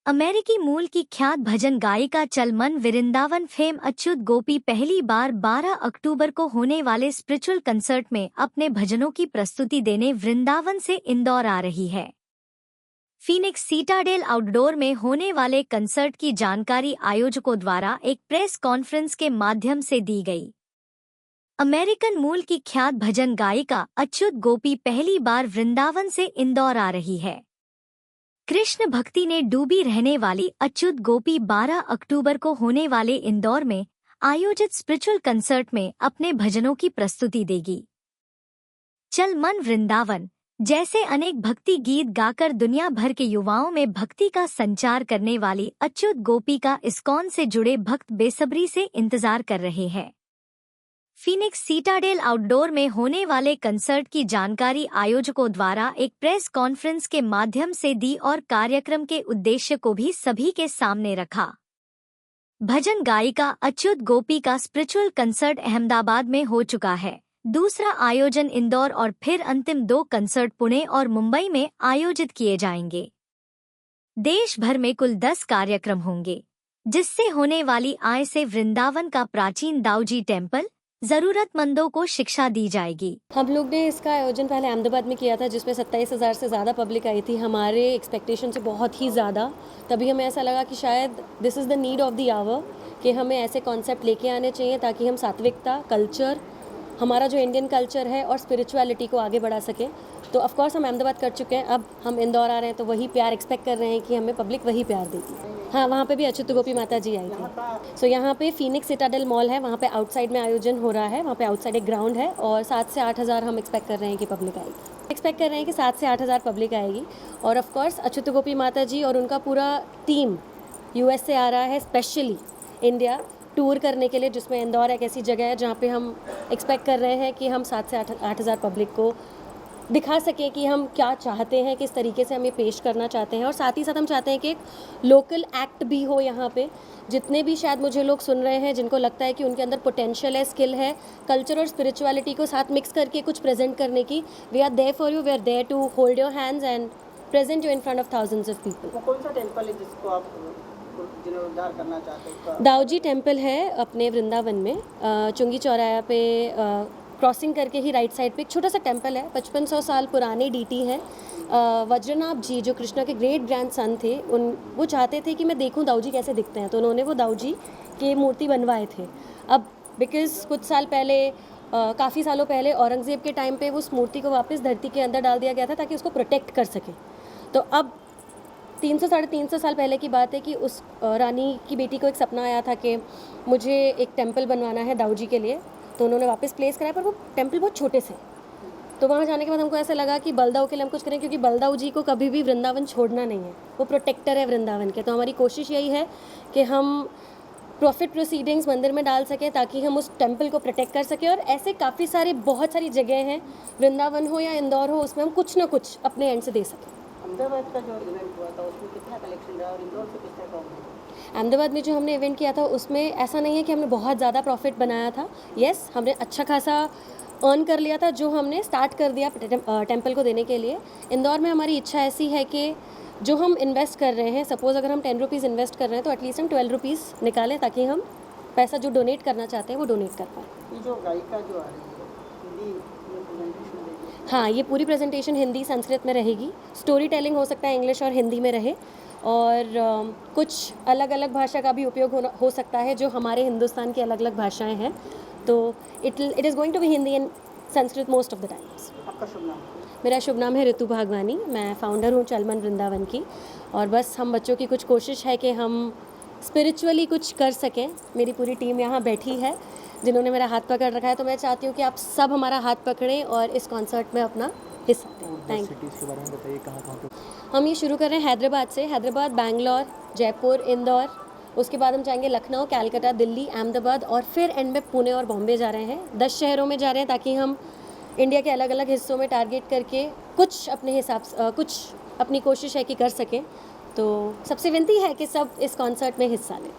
अमेरिकी मूल की ख्यात भजन गायिका चलमन वृंदावन फेम अच्युत गोपी पहली बार 12 अक्टूबर को होने वाले स्पिरिचुअल कंसर्ट में अपने भजनों की प्रस्तुति देने वृंदावन से इंदौर आ रही है। फीनिक्स सीटाडेल आउटडोर में होने वाले कंसर्ट की जानकारी आयोजकों द्वारा एक प्रेस कॉन्फ्रेंस के माध्यम से दी गई। अमेरिकन मूल की ख्यात भजन गायिका अच्युत गोपी पहली बार वृंदावन से इंदौर आ रही है। कृष्ण भक्ति ने डूबी रहने वाली अच्युत गोपी 12 अक्टूबर को होने वाले इंदौर में आयोजित स्पिरिचुअल कंसर्ट में अपने भजनों की प्रस्तुति देगी। चल मन वृंदावन जैसे अनेक भक्ति गीत गाकर दुनिया भर के युवाओं में भक्ति का संचार करने वाली अच्युत गोपी का इस्कॉन से जुड़े भक्त बेसब्री से इंतजार कर रहे हैं। फीनिक्स सीटाडेल आउटडोर में होने वाले कंसर्ट की जानकारी आयोजकों द्वारा एक प्रेस कॉन्फ्रेंस के माध्यम से दी और कार्यक्रम के उद्देश्य को भी सभी के सामने रखा। भजन गायिका अच्युत गोपी का स्पिरिचुअल कंसर्ट अहमदाबाद में हो चुका है। दूसरा आयोजन इंदौर और फिर अंतिम 2 कंसर्ट पुणे और मुंबई में आयोजित किए जाएंगे। देश भर में कुल 10 कार्यक्रम होंगे, जिससे होने वाली आय से वृंदावन का प्राचीन दाऊजी टेम्पल जरूरतमंदों को शिक्षा दी जाएगी। हम लोग ने इसका आयोजन पहले अहमदाबाद में किया था, जिसमें 27,000 से ज़्यादा पब्लिक आई थी। हमारे एक्सपेक्टेशन से बहुत ही ज़्यादा। तभी हमें ऐसा लगा कि शायद this is the need of the hour कि हमें ऐसे कॉन्सेप्ट लेके आने चाहिए ताकि हम सात्विकता, कल्चर, हमारा जो इंडियन कल्चर है और स्पिरिचुअलिटी को आगे बढ़ा सकें। तो ऑफ कोर्स हम अहमदाबाद कर चुके हैं, अब हम इंदौर आ रहे हैं तो वही प्यार एक्सपेक्ट कर रहे हैं कि हमें पब्लिक वही प्यार देगी। हाँ, वहाँ पे भी अच्युत गोपी माता जी आई थी। सो यहाँ पे फीनिक्स सिटाडेल मॉल है, वहाँ पे आउटसाइड में आयोजन हो रहा है। वहाँ पे आउटसाइड एक ग्राउंड है और 7 से 8 हज़ार हम एक्सपेक्ट कर रहे हैं कि पब्लिक आएगी। एक्सपेक्ट कर रहे हैं कि 7 से 8 हज़ार पब्लिक आएगी। और ऑफ कोर्स अच्युत गोपी माता जी और उनका पूरा टीम US से आ रहा है, स्पेशली इंडिया टूर करने के लिए, जिसमें इंदौर एक ऐसी जगह है जहाँ पे हम एक्सपेक्ट कर रहे हैं कि हम 7 से 8 हज़ार पब्लिक को दिखा सकें कि हम क्या चाहते हैं, किस तरीके से हम ये पेश करना चाहते हैं। और साथ ही साथ हम चाहते हैं कि एक लोकल एक्ट भी हो यहाँ पे। जितने भी शायद मुझे लोग सुन रहे हैं जिनको लगता है कि उनके अंदर पोटेंशियल है, स्किल है, कल्चर और स्पिरिचुअलिटी को साथ मिक्स करके कुछ प्रेजेंट करने की, we are there for you, we are there to hold your hands and present you in front of thousands of people. कौन सा टेम्पल है जिसको आप जीर्णोद्धार करना चाहते हैं? दाऊजी टेम्पल है अपने वृंदावन में, चुंगी चौराया पे क्रॉसिंग करके ही राइट साइड पे एक छोटा सा टेम्पल है। 5500 साल पुराने डीटी है। वज्रनाभ जी जो कृष्णा के ग्रेट ग्रैंड सन थे, वो चाहते थे कि मैं देखूं दाऊजी कैसे दिखते हैं, तो उन्होंने वो दाऊजी की मूर्ति बनवाए थे। अब बिकॉज कुछ साल पहले, काफ़ी सालों पहले औरंगज़ेब के टाइम पे उस मूर्ति को वापस धरती के अंदर डाल दिया गया था ताकि उसको प्रोटेक्ट कर सके। तो अब 300 साढ़े 300 साल पहले की बात है कि उस रानी की बेटी को एक सपना आया था कि मुझे एक टेम्पल बनवाना है दाऊजी के लिए। तो उन्होंने वापस प्लेस कराया, पर वो टेम्पल बहुत छोटे से। तो वहाँ जाने के बाद हमको ऐसा लगा कि बलदाऊ के लिए हम कुछ करें, क्योंकि बलदाऊ जी को कभी भी वृंदावन छोड़ना नहीं है, वो प्रोटेक्टर है वृंदावन के। तो हमारी कोशिश यही है कि हम प्रॉफिट प्रोसीडिंग्स मंदिर में डाल सकें ताकि हम उस टेम्पल को प्रोटेक्ट कर सकें। और ऐसे काफ़ी सारे बहुत सारी जगह हैं, वृंदावन हो या इंदौर हो, उसमें हम कुछ ना कुछ अपने एंड से दे सकें। अहमदाबाद का जो इवेंट हुआ था उसमें कितना कलेक्शन रहा और इंदौर से कितना कम? अहमदाबाद में जो हमने इवेंट किया था उसमें ऐसा नहीं है कि हमने बहुत ज़्यादा प्रॉफिट बनाया था। येस, हमने अच्छा खासा अर्न कर लिया था जो हमने स्टार्ट कर दिया टेम्पल को देने के लिए। इंदौर में हमारी इच्छा ऐसी है कि जो हम इन्वेस्ट कर रहे हैं, सपोज़ अगर हम 10 रुपीज़ इन्वेस्ट कर रहे हैं तो एटलीस्ट हम 12 रुपीज़ निकालें ताकि हम पैसा जो डोनेट करना चाहते हैं वो डोनेट कर पाएँ। ये जो गायिका जो आ रही है हिंदी में प्रेजेंटेशन देगी? हाँ, ये पूरी प्रेजेंटेशन हिंदी संस्कृत में रहेगी। स्टोरी टेलिंग हो सकता है इंग्लिश और हिंदी में रहे, और कुछ अलग अलग भाषा का भी उपयोग हो सकता है जो हमारे हिंदुस्तान की अलग अलग भाषाएं हैं। तो it is going to be Hindi and Sanskrit most of the times. आपका शुभ नाम? मेरा शुभ नाम है ऋतु भागवानी, मैं फाउंडर हूँ चलमन वृंदावन की। और बस हम बच्चों की कुछ कोशिश है कि हम स्पिरिचुअली कुछ कर सकें। मेरी पूरी टीम यहाँ बैठी है जिन्होंने मेरा हाथ पकड़ रखा है, तो मैं चाहती हूँ कि आप सब हमारा हाथ पकड़ें और इस कॉन्सर्ट में अपना हिस्सा दें। Thank you. सिटीज़ के बारे में बताइए, कहाँ कहाँ पे? हम ये शुरू कर रहे हैं हैदराबाद से, हैदराबाद, बैंगलोर, जयपुर, इंदौर। उसके बाद हम जाएंगे लखनऊ, कैलकाटा, दिल्ली, अहमदाबाद और फिर एंड में पुणे और बॉम्बे जा रहे हैं। 10 शहरों में जा रहे हैं ताकि हम इंडिया के अलग अलग हिस्सों में टारगेट करके कुछ अपने हिसाब से कुछ अपनी कोशिश है कि कर सकें। तो सबसे विनती है कि सब इस कॉन्सर्ट में हिस्सा लें।